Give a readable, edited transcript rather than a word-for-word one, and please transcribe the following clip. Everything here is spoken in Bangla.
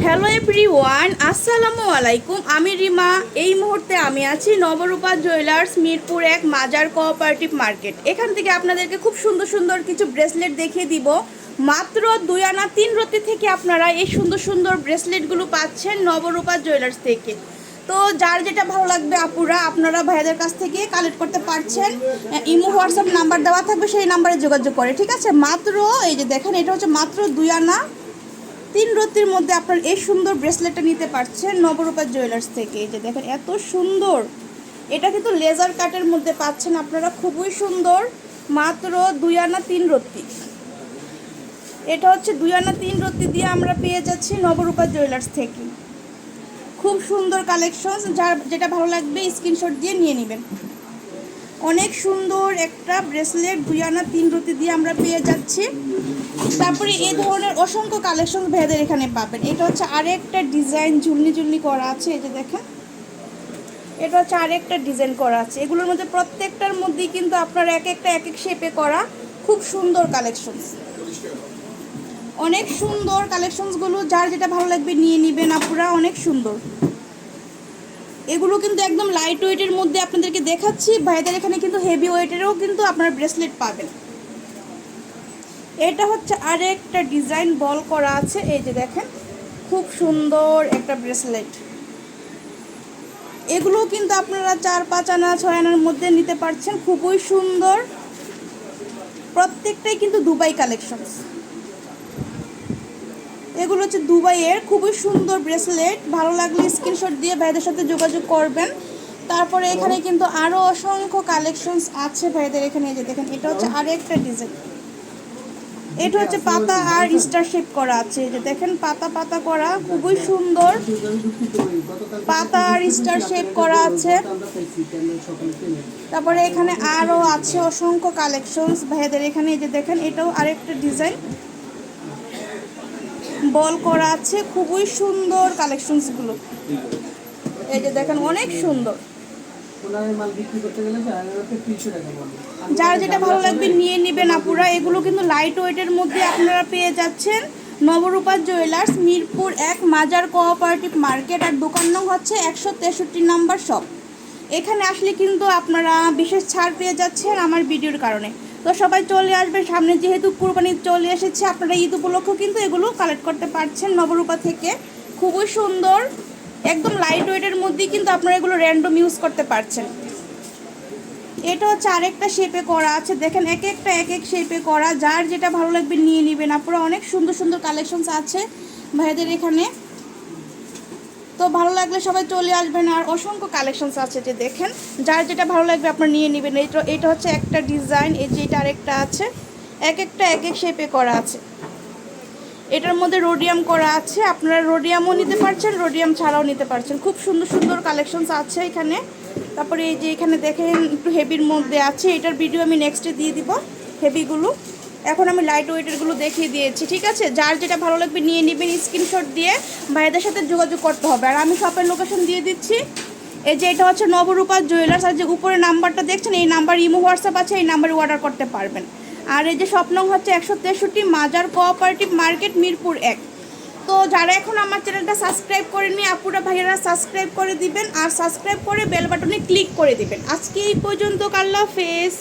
হ্যালো এভরিওয়ান, আসসালামু আলাইকুম। আমি রিমা। এই মুহূর্তে আমি আছি নবরূপা জুয়েলার্স, মিরপুর 1, মাজার কোঅপারেটিভ মার্কেট। এখান থেকে আপনাদেরকে খুব সুন্দর সুন্দর কিছু ব্রেসলেট দেখিয়ে দিব। মাত্র 2 আনা 3 রতি থেকে আপনারা এই সুন্দর সুন্দর ব্রেসলেটগুলো পাচ্ছেন নবরূপা জুয়েলার্স থেকে। তো যার যেটা ভালো লাগবে আপুরা আপনারা ভাইয়াদের কাছ থেকে কালেক্ট করতে পারছেন। ইমো হোয়াটসঅ্যাপ নাম্বার দেওয়া থাকবে, সেই নাম্বারে যোগাযোগ করে, ঠিক আছে। মাত্র এই যে দেখেন, এটা হচ্ছে মাত্র 2 আনা 3 রতির মধ্যে আপনার এই সুন্দর ব্রেসলেটটা নিতে পারছেন নবরূপা জুয়েলার্স থেকে। এই যে দেখেন এত সুন্দর, এটা কিন্তু লেজার কাটের মধ্যে পাচ্ছেন আপনারা, খুবই সুন্দর। মাত্র 2 আনা 3 রতি। এটা হচ্ছে 2 আনা 3 রতি দিয়ে আমরা পেয়ে যাচ্ছি নবরূপা জুয়েলার্স থেকে। খুব সুন্দর কালেকশন, যার যেটা ভালো লাগবে স্ক্রিনশট দিয়ে নিয়ে নেবেন। অনেক সুন্দর একটা ব্রেসলেট 2 আনা 3 রতি দিয়ে আমরা পেয়ে যাচ্ছি। তারপরে এই ধরনের অসংখ্য কালেকশন ভেদের এখানে পাবেন। এটা হচ্ছে আরেকটা ডিজাইন, ঝুলনি ঝুলনি করা আছে, এই যে দেখেন এটা হচ্ছে আরেকটা ডিজাইন করা আছে। এগুলোর মধ্যে প্রত্যেকটার মধ্যেই কিন্তু আপনার এক একটা এক এক শেপে করা, খুব সুন্দর কালেকশন, অনেক সুন্দর কালেকশনসগুলো। যার যেটা ভালো লাগবে নিয়ে নেবেন আপুরা, অনেক সুন্দর। এগুলো কিন্তু একদম লাইট ওয়েটের মধ্যে আপনাদেরকে দেখাচ্ছি। ভাইদের এখানে কিন্তু হেভি ওয়েটেরও কিন্তু আপনার ব্রেসলেট পাবেন। এটা হচ্ছে আরেকটা ডিজাইন বল করা আছে, এই যে দেখেন খুব সুন্দর একটা ব্রেসলেট। এগুলো কিন্তু আপনারা 4-5 আনা 6 আনার মধ্যে নিতে পারছেন, খুবই সুন্দর। প্রত্যেকটাই কিন্তু দুবাই কালেকশন। এগুলো হচ্ছে দুবাইয়ের খুবই সুন্দর ব্রেসলেট। ভালো লাগলে স্ক্রিনশট দিয়ে ভাইদের সাথে যোগাযোগ করবেন। তারপরে এখানে কিন্তু আরও অসংখ্য কালেকশনস আছে ভাইদের এখানে। এই যে দেখেন এটা হচ্ছে আরেকটা ডিজাইন। এটা হচ্ছে পাতা আর স্টার শেপ করা আছে, এই যে দেখেন পাতা পাতা করা, খুবই সুন্দর। পাতা আর স্টার শেপ করা আছে। তারপরে এখানে আরও আছে অসংখ্য কালেকশনস ভাইদের এখানে। এই যে দেখেন এটাও আরেকটা ডিজাইন বল করা আছে, খুবই সুন্দর কালেকশনসগুলো। এই যে দেখেন অনেক সুন্দর। যার যেটা ভালো লাগবে নিয়ে নেবেন আপুরা। এগুলো কিন্তু লাইট ওয়েটের মধ্যে আপনারা পেয়ে যাচ্ছেন নবরূপা জুয়েলার্স, মিরপুর 1, মাজার কোঅপারেটিভ মার্কেট। আর দোকান নং হচ্ছে 163 নম্বর শপ। এখানে আসলে কিন্তু আপনারা বিশেষ ছাড় পেয়ে যাচ্ছেন আমার ভিডিওর কারণে। তো সবাই চলে আসবেন, সামনে যেহেতু কুরবানি চলে এসেছে, আপনারা ঈদ উপলক্ষে কিন্তু এগুলো কালেক্ট করতে পারছেন নবরূপা থেকে। খুবই সুন্দর, একদম লাইট ওয়েটের মধ্যেই কিন্তু আপনারা এগুলো র্যান্ডম ইউজ করতে পারছেন। এটা হচ্ছে আরেকটা শেপে করা আছে, দেখেন এক একটা এক এক শেপে করা। যার যেটা ভালো লাগবে নিয়ে নেবেন আপনারা। অনেক সুন্দর সুন্দর কালেকশনস আছে ভাইদের এখানে। তো ভালো লাগলে সবাই চলে আসবেন। আর অসংখ্য কালেকশনস আছে, যে দেখেন যার যেটা ভালো লাগবে আপনারা নিয়ে নেবেন। এটা হচ্ছে একটা ডিজাইন, এই যে এটা আরেকটা আছে, এক একটা এক এক শেপে করা আছে। এটার মধ্যে রোডিয়াম করা আছে, আপনারা রোডিয়ামও নিতে পারছেন, রোডিয়াম ছাড়াও নিতে পারছেন। খুব সুন্দর সুন্দর কালেকশনস আছে এখানে। তারপরে এই যে এখানে দেখেন একটু হেভির মধ্যে আছে, এটার ভিডিও আমি নেক্সটে দিয়ে দিব হেভিগুলো। এখন আমি লাইট ওয়েটেরগুলো দেখিয়ে দিয়েছি, ঠিক আছে। যার যেটা ভালো লাগবে নিয়ে নেবেন, স্ক্রিনশট দিয়ে ভাইদের সাথে যোগাযোগ করতে হবে। আর আমি শপের লোকেশন দিয়ে দিচ্ছি। এই যে এটা হচ্ছে নবরূপা জুয়েলার্স। আর যে উপরে নাম্বারটা দেখছেন, এই নাম্বার ইমো হোয়াটসঅ্যাপ আছে, এই নাম্বারে অর্ডার করতে পারবেন। আর এই যে শপ নং হচ্ছে 163, মাজার কোঅপারেটিভ মার্কেট, মিরপুর 1। তো যারা এখন আমার চ্যানেলটা সাবস্ক্রাইব করেননি আপুরা ভাইয়েরা সাবস্ক্রাইব করে দিবেন, আর সাবস্ক্রাইব করে বেল বাটনে ক্লিক করে দিবেন। আজকে এই পর্যন্ত, আল্লাহ হাফেজ।